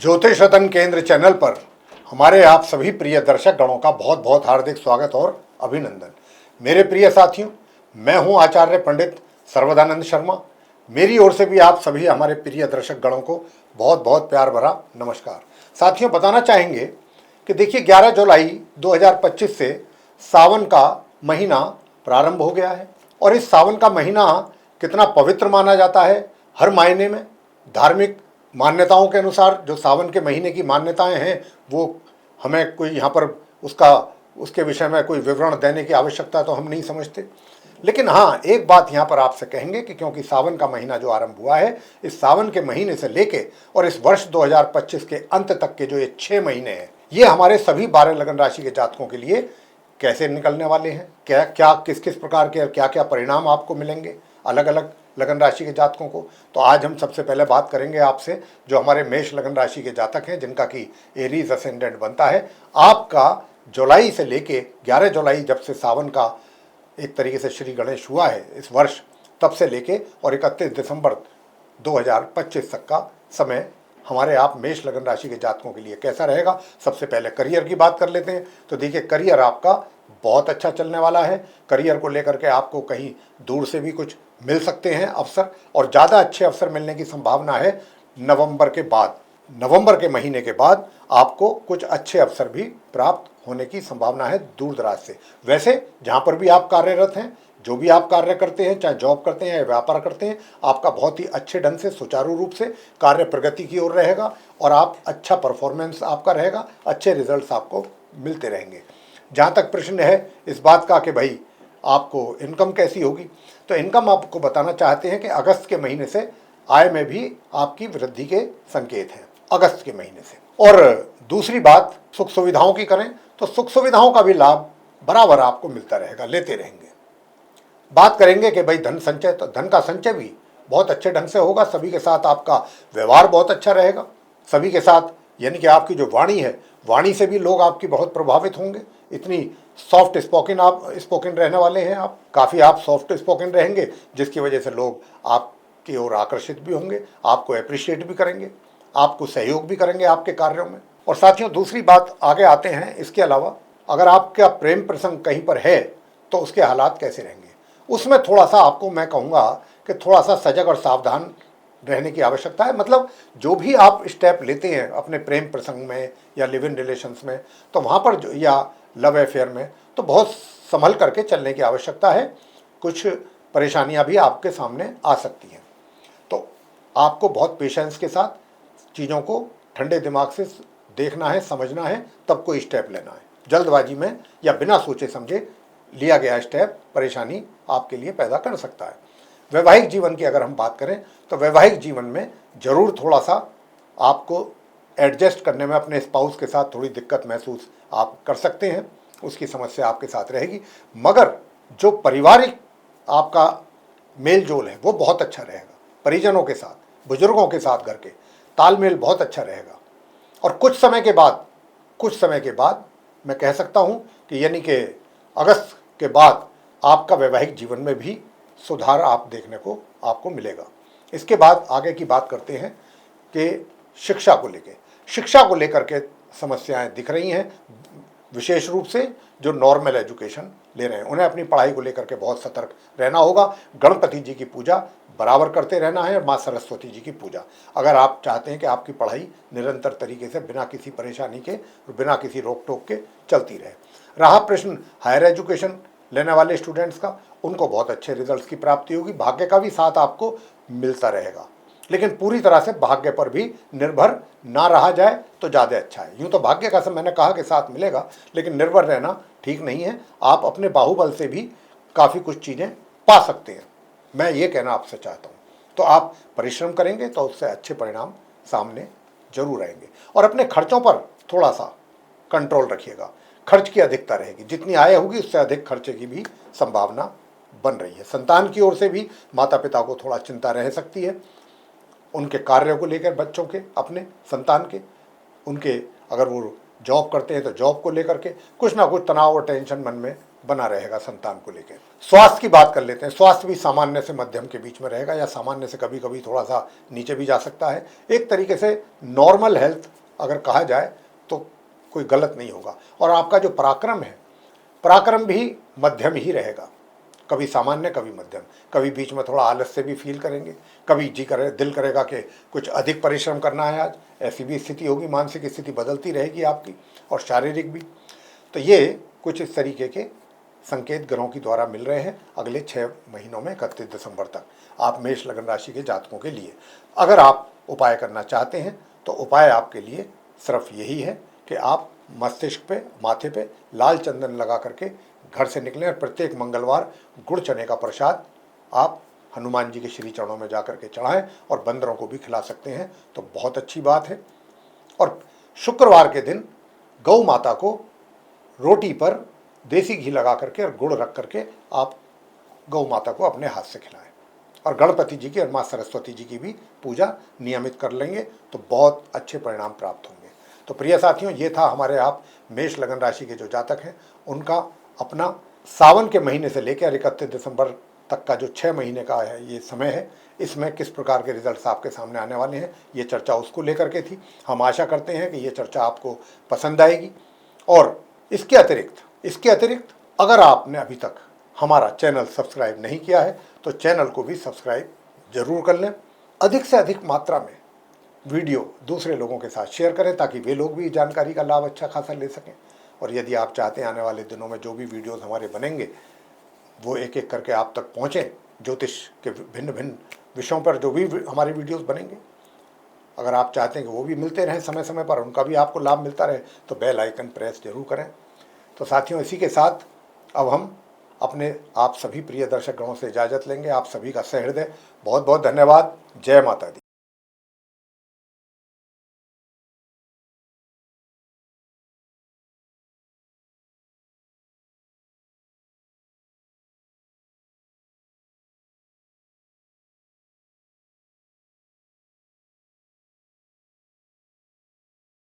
ज्योतिष रतन केंद्र चैनल पर हमारे आप सभी प्रिय दर्शक गणों का बहुत बहुत हार्दिक स्वागत और अभिनंदन। मेरे प्रिय साथियों, मैं हूं आचार्य पंडित सर्वदानंद शर्मा। मेरी ओर से भी आप सभी हमारे प्रिय दर्शक गणों को बहुत बहुत प्यार भरा नमस्कार। साथियों, बताना चाहेंगे कि देखिए 11 जुलाई 2025 से सावन का महीना प्रारंभ हो गया है और इस सावन का महीना कितना पवित्र माना जाता है। हर मायने में धार्मिक मान्यताओं के अनुसार जो सावन के महीने की मान्यताएं हैं वो हमें कोई यहाँ पर उसके विषय में कोई विवरण देने की आवश्यकता तो हम नहीं समझते। लेकिन हाँ, एक बात यहाँ पर आपसे कहेंगे कि क्योंकि सावन का महीना जो आरंभ हुआ है, इस सावन के महीने से लेके और इस वर्ष 2025 के अंत तक के जो ये 6 महीने हैं, ये हमारे सभी 12 लगन राशि के जातकों के लिए कैसे निकलने वाले हैं, क्या क्या किस किस प्रकार के क्या क्या परिणाम आपको मिलेंगे अलग अलग लगन राशि के जातकों को। तो आज हम सबसे पहले बात करेंगे आपसे जो हमारे मेष लगन राशि के जातक हैं, जिनका कि एरीज असेंडेंट बनता है। आपका जुलाई से लेके 11 जुलाई जब से सावन का एक तरीके से श्री गणेश हुआ है इस वर्ष, तब से लेके और 31 दिसंबर 2025 तक का समय हमारे आप मेष लगन राशि के जातकों के लिए कैसा रहेगा। सबसे पहले करियर की बात कर लेते हैं। तो देखिए, करियर आपका बहुत अच्छा चलने वाला है। करियर को लेकर के आपको कहीं दूर से भी कुछ मिल सकते हैं अवसर, और ज़्यादा अच्छे अवसर मिलने की संभावना है नवंबर के बाद। नवंबर के महीने के बाद आपको कुछ अच्छे अवसर भी प्राप्त होने की संभावना है दूर दराज से। वैसे जहाँ पर भी आप कार्यरत हैं, जो भी आप कार्य करते हैं, चाहे जॉब करते हैं या व्यापार करते हैं, आपका बहुत ही अच्छे ढंग से सुचारू रूप से कार्य प्रगति की ओर रहेगा और आप अच्छा परफॉर्मेंस आपका रहेगा, अच्छे रिजल्ट्स आपको मिलते रहेंगे। जहाँ तक प्रश्न है इस बात का कि भाई आपको इनकम कैसी होगी, तो इनकम आपको बताना चाहते हैं कि अगस्त के महीने से आय में भी आपकी वृद्धि के संकेत हैं, अगस्त के महीने से। और दूसरी बात, सुख सुविधाओं की करें तो सुख सुविधाओं का भी लाभ बराबर आपको मिलता रहेगा, लेते रहेंगे। बात करेंगे कि भाई धन संचय, तो धन का संचय भी बहुत अच्छे ढंग से होगा। सभी के साथ आपका व्यवहार बहुत अच्छा रहेगा, सभी के साथ, यानी कि आपकी जो वाणी है, वाणी से भी लोग आपकी बहुत प्रभावित होंगे। इतनी सॉफ्ट स्पोकन रहने वाले हैं आप, काफ़ी आप सॉफ्ट स्पोकन रहेंगे, जिसकी वजह से लोग आपकी ओर आकर्षित भी होंगे, आपको अप्रिशिएट भी करेंगे, आपको सहयोग भी करेंगे आपके कार्यों में। और साथियों, दूसरी बात आगे आते हैं, इसके अलावा अगर आपका प्रेम प्रसंग कहीं पर है तो उसके हालात कैसे रहेंगे, उसमें थोड़ा सा आपको मैं कहूँगा कि थोड़ा सा सजग और सावधान रहने की आवश्यकता है। मतलब जो भी आप स्टेप लेते हैं अपने प्रेम प्रसंग में या लिव इन रिलेशंस में, तो वहाँ पर या लव अफेयर में, तो बहुत संभल करके चलने की आवश्यकता है। कुछ परेशानियाँ भी आपके सामने आ सकती हैं, तो आपको बहुत पेशेंस के साथ चीज़ों को ठंडे दिमाग से देखना है, समझना है, तब कोई स्टेप लेना है। जल्दबाजी में या बिना सोचे समझे लिया गया स्टेप परेशानी आपके लिए पैदा कर सकता है। वैवाहिक जीवन की अगर हम बात करें तो वैवाहिक जीवन में ज़रूर थोड़ा सा आपको एडजस्ट करने में अपने स्पाउस के साथ थोड़ी दिक्कत महसूस आप कर सकते हैं, उसकी समस्या आपके साथ रहेगी। मगर जो पारिवारिक आपका मेल जोल है वो बहुत अच्छा रहेगा। परिजनों के साथ, बुजुर्गों के साथ घर के तालमेल बहुत अच्छा रहेगा। और कुछ समय के बाद मैं कह सकता हूँ कि यानी कि अगस्त के बाद आपका वैवाहिक जीवन में भी सुधार आप देखने को आपको मिलेगा। इसके बाद आगे की बात करते हैं कि शिक्षा को लेकर के समस्याएं दिख रही हैं। विशेष रूप से जो नॉर्मल एजुकेशन ले रहे हैं, उन्हें अपनी पढ़ाई को लेकर के बहुत सतर्क रहना होगा। गणपति जी की पूजा बराबर करते रहना है, माँ सरस्वती जी की पूजा, अगर आप चाहते हैं कि आपकी पढ़ाई निरंतर तरीके से बिना किसी परेशानी के, बिना किसी रोक टोक के चलती रहे। रहा प्रश्न हायर एजुकेशन लेने वाले स्टूडेंट्स का, उनको बहुत अच्छे रिजल्ट्स की प्राप्ति होगी, भाग्य का भी साथ आपको मिलता रहेगा। लेकिन पूरी तरह से भाग्य पर भी निर्भर ना रहा जाए तो ज़्यादा अच्छा है। यूँ तो भाग्य का मैंने कहा कि साथ मिलेगा, लेकिन निर्भर रहना ठीक नहीं है। आप अपने बाहुबल से भी काफ़ी कुछ चीज़ें पा सकते हैं, मैं ये कहना आपसे चाहता हूँ। तो आप परिश्रम करेंगे तो उससे अच्छे परिणाम सामने जरूर आएंगे। और अपने खर्चों पर थोड़ा सा कंट्रोल रखिएगा, खर्च की अधिकता रहेगी, जितनी आय होगी उससे अधिक खर्चे की भी संभावना बन रही है। संतान की ओर से भी माता पिता को थोड़ा चिंता रह सकती है, उनके कार्यों को लेकर, बच्चों के, अपने संतान के, उनके अगर वो जॉब करते हैं तो जॉब को लेकर के कुछ ना कुछ तनाव और टेंशन मन में बना रहेगा संतान को लेकर। स्वास्थ्य की बात कर लेते हैं। स्वास्थ्य भी सामान्य से मध्यम के बीच में रहेगा, या सामान्य से कभी कभी थोड़ा सा नीचे भी जा सकता है। एक तरीके से नॉर्मल हेल्थ अगर कहा जाए तो कोई गलत नहीं होगा। और आपका जो पराक्रम है, पराक्रम भी मध्यम ही रहेगा, कभी सामान्य कभी मध्यम। कभी बीच में थोड़ा आलस से भी फील करेंगे, कभी दिल करेगा कि कुछ अधिक परिश्रम करना है आज, ऐसी भी स्थिति होगी। मानसिक स्थिति बदलती रहेगी आपकी, और शारीरिक भी। तो ये कुछ इस तरीके के संकेत ग्रहों के द्वारा मिल रहे हैं अगले 6 महीनों में 31 दिसंबर तक आप मेष लगन राशि के जातकों के लिए। अगर आप उपाय करना चाहते हैं तो उपाय आपके लिए सिर्फ यही है कि आप मस्तिष्क पे, माथे पे लाल चंदन लगा करके घर से निकलें, और प्रत्येक मंगलवार गुड़ चने का प्रसाद आप हनुमान जी के श्री चरणों में जाकर के चढ़ाएं, और बंदरों को भी खिला सकते हैं तो बहुत अच्छी बात है। और शुक्रवार के दिन गौ माता को रोटी पर देसी घी लगा करके और गुड़ रख करके आप गौ माता को अपने हाथ से खिलाएं। और गणपति जी की और माँ सरस्वती जी की भी पूजा नियमित कर लेंगे तो बहुत अच्छे परिणाम प्राप्त होंगे। तो प्रिय साथियों, ये था हमारे आप मेष लगन राशि के जो जातक हैं उनका अपना सावन के महीने से लेकर 31 दिसंबर तक का जो 6 महीने का है ये समय है, इसमें किस प्रकार के रिजल्ट्स आपके सामने आने वाले हैं, ये चर्चा उसको लेकर के थी। हम आशा करते हैं कि ये चर्चा आपको पसंद आएगी। और इसके अतिरिक्त अगर आपने अभी तक हमारा चैनल सब्सक्राइब नहीं किया है तो चैनल को भी सब्सक्राइब जरूर कर लें। अधिक से अधिक मात्रा में वीडियो दूसरे लोगों के साथ शेयर करें ताकि वे लोग भी जानकारी का लाभ अच्छा खासा ले सकें। और यदि आप चाहते हैं आने वाले दिनों में जो भी वीडियोस हमारे बनेंगे वो एक एक करके आप तक पहुँचें, ज्योतिष के भिन्न भिन्न विषयों पर जो भी हमारे वीडियोस बनेंगे, अगर आप चाहते हैं कि वो भी मिलते रहें समय समय पर, उनका भी आपको लाभ मिलता रहे, तो बेल आइकन प्रेस जरूर करें। तो साथियों, इसी के साथ अब हम अपने आप सभी प्रिय दर्शक गणों से इजाज़त लेंगे। आप सभी का सहृदय बहुत बहुत धन्यवाद। जय माता दी।